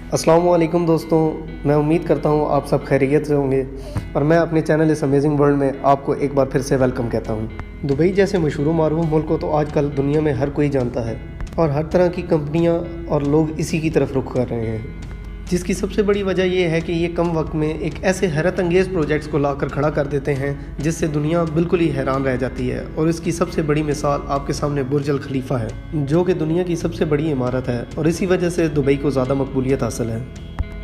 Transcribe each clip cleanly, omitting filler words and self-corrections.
अस्सलाम वालेकुम दोस्तों, मैं उम्मीद करता हूँ आप सब खैरियत से होंगे और मैं अपने चैनल इस अमेजिंग वर्ल्ड में आपको एक बार फिर से वेलकम कहता हूँ। दुबई जैसे मशहूर मारूफ मुल्क को तो आजकल दुनिया में हर कोई जानता है और हर तरह की कंपनियाँ और लोग इसी की तरफ रुख कर रहे हैं, जिसकी सबसे बड़ी वजह यह है कि ये कम वक्त में एक ऐसे हैरत अंगेज़ प्रोजेक्ट्स को लाकर खड़ा कर देते हैं जिससे दुनिया बिल्कुल ही हैरान रह जाती है। और इसकी सबसे बड़ी मिसाल आपके सामने बुर्ज अल खलीफा है, जो कि दुनिया की सबसे बड़ी इमारत है और इसी वजह से दुबई को ज़्यादा मकबूलियत हासिल है।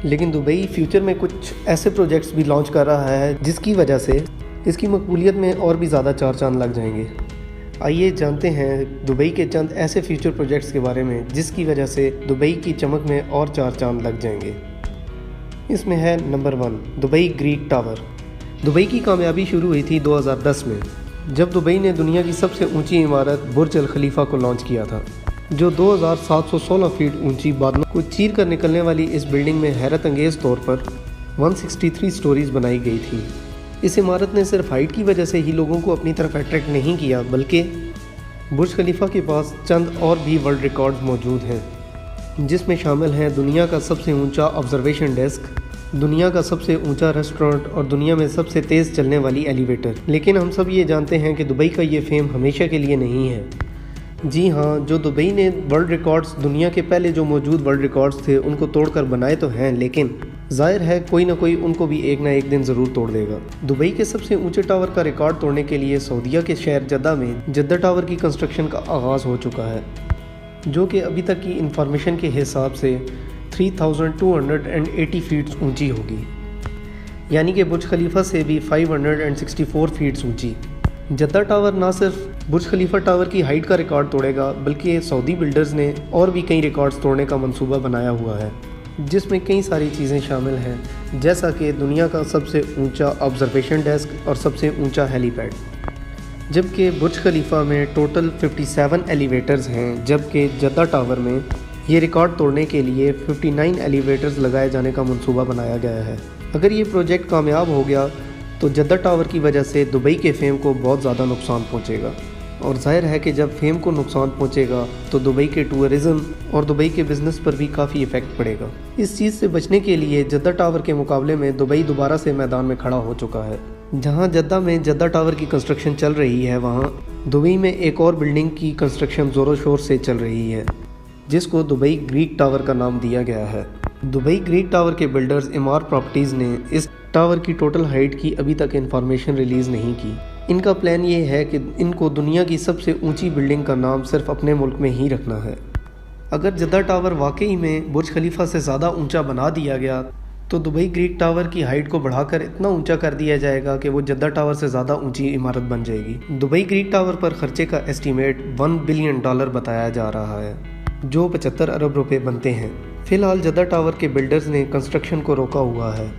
लेकिन दुबई फ्यूचर में कुछ ऐसे प्रोजेक्ट्स भी लॉन्च कर रहा है जिसकी वजह से इसकी मकबूलियत में और भी ज़्यादा चार चांद लग जाएंगे। आइए जानते हैं दुबई के चंद ऐसे फ्यूचर प्रोजेक्ट्स के बारे में जिसकी वजह से दुबई की चमक में और चार चांद लग जाएंगे। इसमें है number 1, Dubai Greek tower. Dubai की कामयाबी शुरू हुई थी 2010 में, जब दुबई ने दुनिया की सबसे ऊंची इमारत बुर्ज अल खलीफा को लॉन्च किया था, जो 2716 फीट ऊंची बादलों को चीर कर निकलने वाली इस बिल्डिंग में हैरत अंगेज़ तौर पर 163 स्टोरीज बनाई गई थी। इस इमारत ने सिर्फ हाइट की वजह से ही लोगों को अपनी तरफ अट्रैक्ट नहीं किया, बल्कि बुर्ज खलीफा के पास चंद और भी वर्ल्ड रिकॉर्ड्स मौजूद हैं, जिसमें शामिल हैं दुनिया का सबसे ऊंचा ऑब्जर्वेशन डेस्क, दुनिया का सबसे ऊंचा रेस्टोरेंट और दुनिया में सबसे तेज़ चलने वाली एलिवेटर। लेकिन हम सब ये जानते हैं कि दुबई का ये फेम हमेशा के लिए नहीं है। जी हाँ, जो दुबई ने वर्ल्ड रिकॉर्ड्स, दुनिया के पहले जो मौजूद वर्ल्ड रिकॉर्ड्स थे, उनको तोड़कर बनाए तो हैं, लेकिन जाहिर है कोई ना कोई उनको भी एक ना एक दिन ज़रूर तोड़ देगा। दुबई के सबसे ऊंचे टावर का रिकॉर्ड तोड़ने के लिए सऊदीया के शहर जद्दा में जद्दा टावर की कंस्ट्रक्शन का आगाज़ हो चुका है, जो कि अभी तक की इंफॉर्मेशन के हिसाब से 3280 फीट ऊंची होगी, यानी कि बुर्ज खलीफा से भी 564 फीट ऊंची। जद्दा टावर ना सिर्फ बुर्ज खलीफा टावर की हाइट का रिकॉर्ड तोड़ेगा, बल्कि सऊदी बिल्डर्स ने और भी कई रिकॉर्ड्स तोड़ने का मंसूबा बनाया हुआ है, जिसमें कई सारी चीज़ें शामिल हैं, जैसा कि दुनिया का सबसे ऊंचा ऑब्जर्वेशन डेस्क और सबसे ऊंचा हेलीपैड। जबकि बुर्ज खलीफा में टोटल 57 एलिवेटर्स हैं, जबकि जद्दा टावर में ये रिकॉर्ड तोड़ने के लिए 59 एलिवेटर्स लगाए जाने का मंसूबा बनाया गया है। अगर ये प्रोजेक्ट कामयाब हो गया तो जद्दा टावर की वजह से दुबई के फेम को बहुत ज़्यादा नुकसान पहुंचेगा, और जाहिर है कि जब फेम को नुकसान पहुंचेगा तो दुबई के टूरिज़्म और दुबई के बिज़नेस पर भी काफ़ी इफ़ेक्ट पड़ेगा। इस चीज़ से बचने के लिए जद्दा टावर के मुकाबले में दुबई दोबारा से मैदान में खड़ा हो चुका है। जहां जद्दा में जद्दा टावर की कंस्ट्रक्शन चल रही है, वहां दुबई में एक और बिल्डिंग की कंस्ट्रक्शन ज़ोरों शोर से चल रही है, जिसको दुबई ग्रीक टावर का नाम दिया गया है। दुबई ग्रीक टावर के बिल्डर्स इमार प्रॉपर्टीज़ ने इस टावर की टोटल हाइट की अभी तक इंफॉर्मेशन रिलीज़ नहीं की। इनका प्लान ये है कि इनको दुनिया की सबसे ऊंची बिल्डिंग का नाम सिर्फ अपने मुल्क में ही रखना है। अगर जद्दा टावर वाकई में बुर्ज खलीफा से ज़्यादा ऊंचा बना दिया गया तो दुबई ग्रीक टावर की हाइट को बढ़ाकर इतना ऊंचा कर दिया जाएगा कि वो जद्दा टावर से ज़्यादा ऊंची इमारत बन जाएगी। दुबई ग्रीक टावर पर खर्चे का एस्टीमेट $1 बिलियन बताया जा रहा है, जो 75 अरब रुपए बनते हैं। फ़िलहाल जद्दा टावर के बिल्डर्स ने कंस्ट्रक्शन को रोका हुआ है,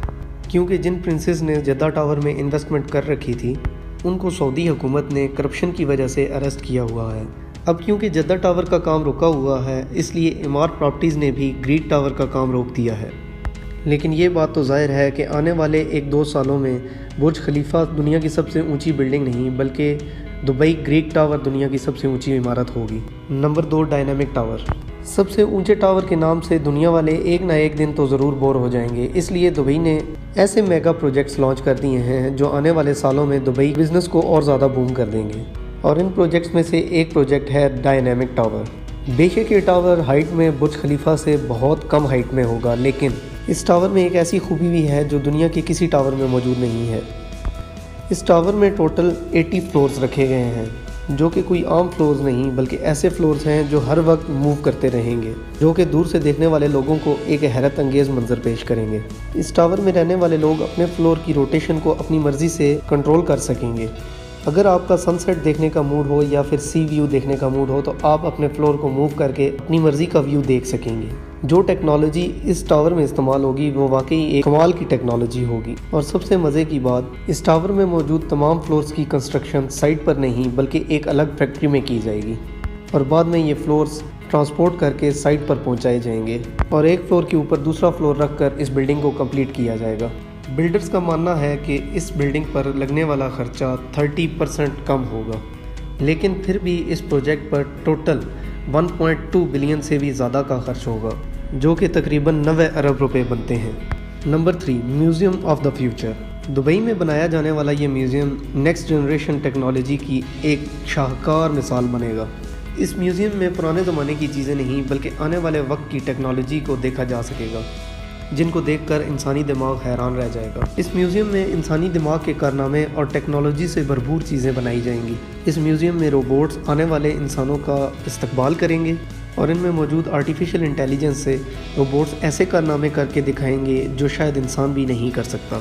क्योंकि जिन प्रिंसेस ने जद्दा टावर में इन्वेस्टमेंट कर रखी थी उनको सऊदी हुकूमत ने करप्शन की वजह से अरेस्ट किया हुआ है। अब क्योंकि जद्दा टावर का काम रुका हुआ है, इसलिए इमार प्रॉपर्टीज़ ने भी ग्रीक टावर का काम रोक दिया है। लेकिन ये बात तो जाहिर है कि आने वाले 1-2 सालों में बुर्ज खलीफा दुनिया की सबसे ऊंची बिल्डिंग नहीं, बल्कि दुबई ग्रीक टावर दुनिया की सबसे ऊंची इमारत होगी। Number 2, dynamic tower. सबसे ऊंचे टावर के नाम से दुनिया वाले एक ना एक दिन तो ज़रूर बोर हो जाएंगे, इसलिए दुबई ने ऐसे मेगा प्रोजेक्ट्स लॉन्च कर दिए हैं जो आने वाले सालों में दुबई बिज़नेस को और ज़्यादा बूम कर देंगे। और इन प्रोजेक्ट्स में से एक प्रोजेक्ट है डायनामिक टावर। बेशक ये टावर हाइट में बुर्ज खलीफा से बहुत कम हाइट में होगा, लेकिन इस टावर में एक ऐसी खूबी भी है जो दुनिया के किसी टावर में मौजूद नहीं है। इस टावर में टोटल 80 फ्लोर्स रखे गए हैं, जो कि कोई आम फ्लोर्स नहीं, बल्कि ऐसे फ्लोर्स हैं जो हर वक्त मूव करते रहेंगे, जो कि दूर से देखने वाले लोगों को एक हैरत अंगेज़ मंजर पेश करेंगे। इस टावर में रहने वाले लोग अपने फ्लोर की रोटेशन को अपनी मर्ज़ी से कंट्रोल कर सकेंगे। अगर आपका सनसेट देखने का मूड हो या फिर सी व्यू देखने का मूड हो, तो आप अपने फ्लोर को मूव करके अपनी मर्ज़ी का व्यू देख सकेंगे। जो टेक्नोलॉजी इस टावर में इस्तेमाल होगी वो वाकई एक कमाल की टेक्नोलॉजी होगी। और सबसे मज़े की बात, इस टावर में मौजूद तमाम फ्लोर्स की कंस्ट्रक्शन साइट पर नहीं बल्कि एक अलग फैक्ट्री में की जाएगी, और बाद में ये फ्लोर्स ट्रांसपोर्ट करके साइट पर पहुंचाए जाएंगे और एक फ्लोर के ऊपर दूसरा फ्लोर रखकर इस बिल्डिंग को कंप्लीट किया जाएगा। बिल्डर्स का मानना है कि इस बिल्डिंग पर लगने वाला खर्चा 30% कम होगा, लेकिन फिर भी इस प्रोजेक्ट पर टोटल 1.2 बिलियन से भी ज़्यादा का खर्च होगा। जो कि तकरीबन 90 अरब रुपए बनते हैं। Number 3, museum of the future. Dubai में बनाया जाने वाला ये म्यूज़ियम नेक्स्ट जनरेशन टेक्नोलॉजी की एक शाहकार मिसाल बनेगा। इस म्यूज़ियम में पुराने ज़माने की चीज़ें नहीं बल्कि आने वाले वक्त की टेक्नोलॉजी को देखा जा सकेगा, जिनको देखकर इंसानी दिमाग हैरान रह जाएगा। इस म्यूज़ियम में इंसानी दिमाग के कारनामे और टेक्नोलॉजी से भरपूर चीज़ें बनाई जाएंगी। इस म्यूज़ियम में रोबोट्स आने वाले इंसानों का इस्तकबाल करेंगे और इनमें मौजूद आर्टिफिशियल इंटेलिजेंस से रोबोट्स ऐसे कारनामे करके दिखाएंगे जो शायद इंसान भी नहीं कर सकता।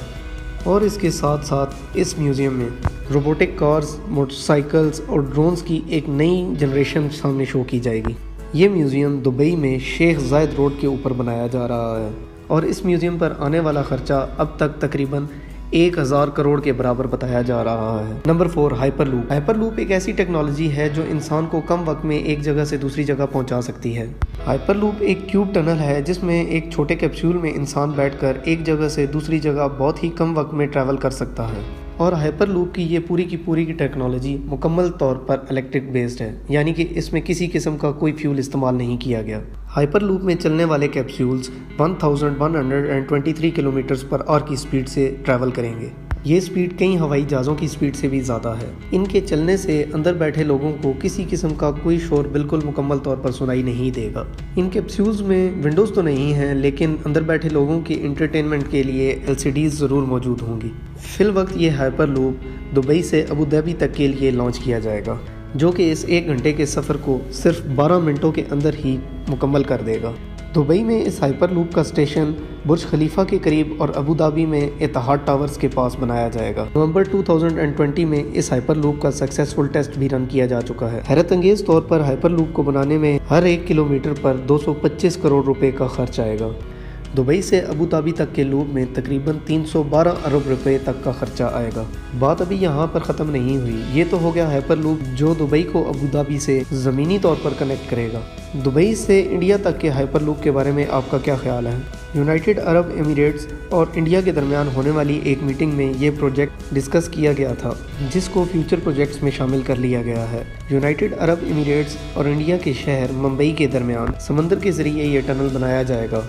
और इसके साथ साथ इस म्यूज़ियम में रोबोटिक कार्स, मोटरसाइकिल्स और ड्रोन्स की एक नई जनरेशन सामने शो की जाएगी। ये म्यूज़ियम दुबई में शेख जायद रोड के ऊपर बनाया जा रहा है और इस म्यूज़ियम पर आने वाला ख़र्चा अब तक तकरीबन 1000 करोड़ के बराबर बताया जा रहा है। Number 4, hyperloop. हाइपरलूप एक ऐसी टेक्नोलॉजी है जो इंसान को कम वक्त में एक जगह से दूसरी जगह पहुंचा सकती है। हाइपरलूप एक क्यूब टनल है जिसमें एक छोटे कैप्सूल में इंसान बैठकर एक जगह से दूसरी जगह बहुत ही कम वक्त में ट्रैवल कर सकता है। और हाइपरलूप की ये पूरी की टेक्नोलॉजी मुकम्मल तौर पर इलेक्ट्रिक बेस्ड है, यानी कि इसमें किसी किस्म का कोई फ्यूल इस्तेमाल नहीं किया गया। हाइपरलूप में चलने वाले कैप्सूल्स 1123 किलोमीटर पर आवर की स्पीड से ट्रैवल करेंगे। ये स्पीड कई हवाई जहाज़ों की स्पीड से भी ज़्यादा है। इनके चलने से अंदर बैठे लोगों को किसी किस्म का कोई शोर बिल्कुल मुकम्मल तौर पर सुनाई नहीं देगा। इन कैप्सूल्स में विंडोज़ तो नहीं हैं, लेकिन अंदर बैठे लोगों के एंटरटेनमेंट के लिए LCDs ज़रूर मौजूद होंगी। फिल वक्त ये हाइपरलूप दुबई से अबू धाबी तक के लिए लॉन्च किया जाएगा, जो कि इस 1 घंटे के सफ़र को सिर्फ 12 मिनटों के अंदर ही मुकम्मल कर देगा। दुबई में इस हाइपरलूप का स्टेशन बुर्ज खलीफा के करीब और अबू धाबी में इत्तेहाद टावर्स के पास बनाया जाएगा। नवंबर 2020 में इस हाइपरलूप का सक्सेसफुल टेस्ट भी रन किया जा चुका है। हैरत अंगेज तौर पर हाइपरलूप को बनाने में हर 1 किलोमीटर पर 225 करोड़ रुपए का खर्च आएगा। दुबई से अबू धाबी तक के लूप में तकरीबन 312 अरब रुपए तक का खर्चा आएगा। बात अभी यहाँ पर ख़त्म नहीं हुई। ये तो हो गया हाइपरलूप जो दुबई को अबू धाबी से ज़मीनी तौर पर कनेक्ट करेगा। दुबई से इंडिया तक के हाइपरलूप के बारे में आपका क्या ख्याल है? यूनाइटेड अरब एमिरेट्स और इंडिया के दरमियान होने वाली एक मीटिंग में ये प्रोजेक्ट डिस्कस किया गया था, जिसको फ्यूचर प्रोजेक्ट्स में शामिल कर लिया गया है। यूनाइटेड अरब एमिरेट्स और इंडिया के शहर मुंबई के दरमियान समंदर के ज़रिए ये टनल बनाया जाएगा,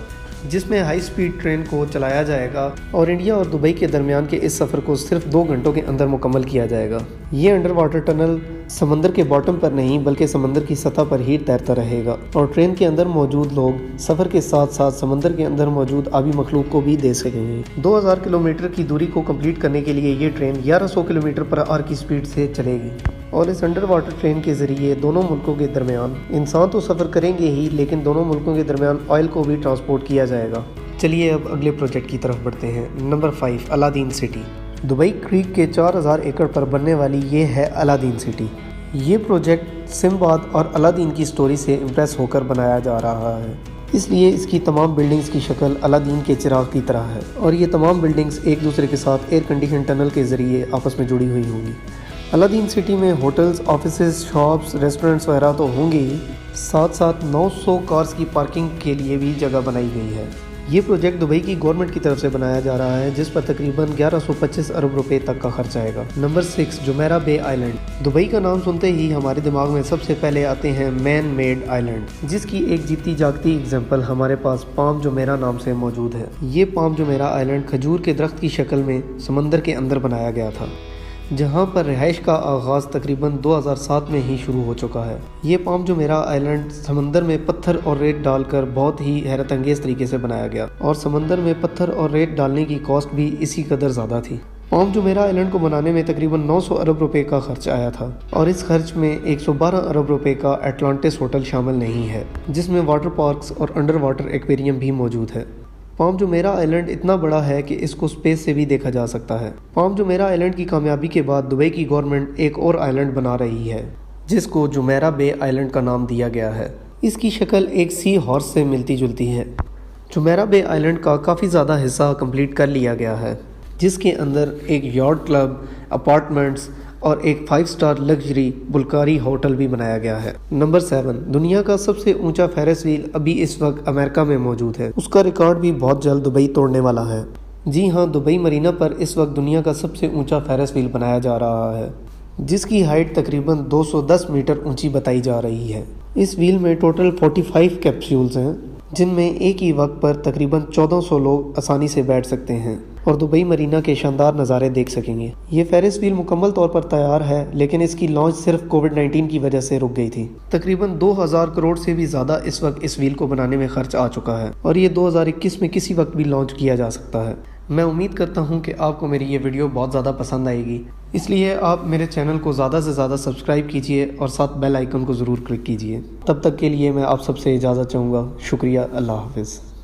जिसमें हाई स्पीड ट्रेन को चलाया जाएगा और इंडिया और दुबई के दरमियान के इस सफ़र को सिर्फ 2 घंटों के अंदर मुकम्मल किया जाएगा। ये अंडर वाटर टनल समंदर के बॉटम पर नहीं बल्कि समंदर की सतह पर ही तैरता रहेगा और ट्रेन के अंदर मौजूद लोग सफ़र के साथ साथ समंदर के अंदर मौजूद आबी मखलूक को भी देख सकेंगे। 2000 किलोमीटर की दूरी को कंप्लीट करने के लिए ये ट्रेन 1100 किलोमीटर पर आवर की स्पीड से चलेगी और इस अंडर वाटर ट्रेन के ज़रिए दोनों मुल्कों के दरमियान इंसान तो सफ़र करेंगे ही, लेकिन दोनों मुल्कों के दरमियान ऑयल को भी ट्रांसपोर्ट किया जाएगा। चलिए अब अगले प्रोजेक्ट की तरफ बढ़ते हैं। Number 5, Aladdin city. Dubai creek के 4000 एकड़ पर बनने वाली ये है अलादीन सिटी। ये प्रोजेक्ट सिम्बाद और अलादीन की स्टोरी से इम्प्रेस होकर बनाया जा रहा है, इसलिए इसकी तमाम बिल्डिंग्स की शक्ल अलादीन के चिराग की तरह है और ये तमाम बिल्डिंग्स एक दूसरे के साथ एयर कंडीशन टनल के ज़रिए आपस में जुड़ी हुई होंगी। अलादीन सिटी में होटल्स, ऑफिसेज, शॉप्स, रेस्टोरेंट्स वगैरह तो होंगे ही, साथ साथ 900 कार्स की पार्किंग के लिए भी जगह बनाई गई है। ये प्रोजेक्ट दुबई की गवर्नमेंट की तरफ से बनाया जा रहा है, जिस पर तकरीबन 1125 अरब रुपए तक का खर्च आएगा। नंबर 6, जुमेरा बे आइलैंड। दुबई का नाम सुनते ही हमारे दिमाग में सबसे पहले आते हैं मैन मेड आइलैंड, जिसकी एक जीती जागती एग्जांपल हमारे पास पाम जुमेरा नाम से मौजूद है। ये पाम जुमेरा आइलैंड खजूर के दरख्त की शक्ल में समंदर के अंदर बनाया गया था, जहाँ पर रिहाइश का आगाज़ तकरीबन 2007 में ही शुरू हो चुका है। ये पाम जुमेरा आइलैंड समंदर में पत्थर और रेत डालकर बहुत ही हैरत अंगेज़ तरीके से बनाया गया और समंदर में पत्थर और रेत डालने की कॉस्ट भी इसी कदर ज़्यादा थी। पाम जुमेरा आइलैंड को बनाने में तकरीबन 900 अरब रुपए का खर्च आया था और इस खर्च में 112 अरब रुपए का एटलांटिस होटल शामिल नहीं है, जिसमें वाटर पार्क्स और अंडर वाटर एक्वेरियम भी मौजूद है। पाम जुमेरा आइलैंड इतना बड़ा है कि इसको स्पेस से भी देखा जा सकता है। पाम जुमेरा आइलैंड की कामयाबी के बाद दुबई की गवर्नमेंट एक और आइलैंड बना रही है, जिसको जुमेरा बे आइलैंड का नाम दिया गया है। इसकी शक्ल एक सी हॉर्स से मिलती जुलती है। जुमेरा बे आइलैंड का काफ़ी ज़्यादा हिस्सा कंप्लीट कर लिया गया है, जिसके अंदर एक यॉट क्लब, अपार्टमेंट्स और एक 5 स्टार लग्जरी बुल्गारी होटल भी बनाया गया है। नंबर 7, दुनिया का सबसे ऊंचा फेरिस व्हील अभी इस वक्त अमेरिका में मौजूद है। उसका रिकॉर्ड भी बहुत जल्द दुबई तोड़ने वाला है। जी हाँ, दुबई मरीना पर इस वक्त दुनिया का सबसे ऊंचा फेरिस व्हील बनाया जा रहा है, जिसकी हाइट तकरीबन 210 मीटर ऊंची बताई जा रही है। इस व्हील में टोटल 45 कैप्सूल्स हैं जिनमें एक ही वक्त पर तकरीबन 1400 लोग आसानी से बैठ सकते हैं और दुबई मरीना के शानदार नज़ारे देख सकेंगे। ये फेरिस व्हील मुकम्मल तौर पर तैयार है, लेकिन इसकी लॉन्च सिर्फ कोविड-19 की वजह से रुक गई थी। तकरीबन 2000 करोड़ से भी ज़्यादा इस वक्त इस व्हील को बनाने में खर्च आ चुका है और ये 2021 में किसी वक्त भी लॉन्च किया जा सकता है। मैं उम्मीद करता हूँ कि आपको मेरी ये वीडियो बहुत ज़्यादा पसंद आएगी, इसलिए आप मेरे चैनल को ज़्यादा से ज़्यादा सब्सक्राइब कीजिए और साथ बेल आइकन को ज़रूर क्लिक कीजिए। तब तक के लिए मैं आप सबसे इजाज़त चाहूँगा। शुक्रिया। अल्लाह हाफ़िज़।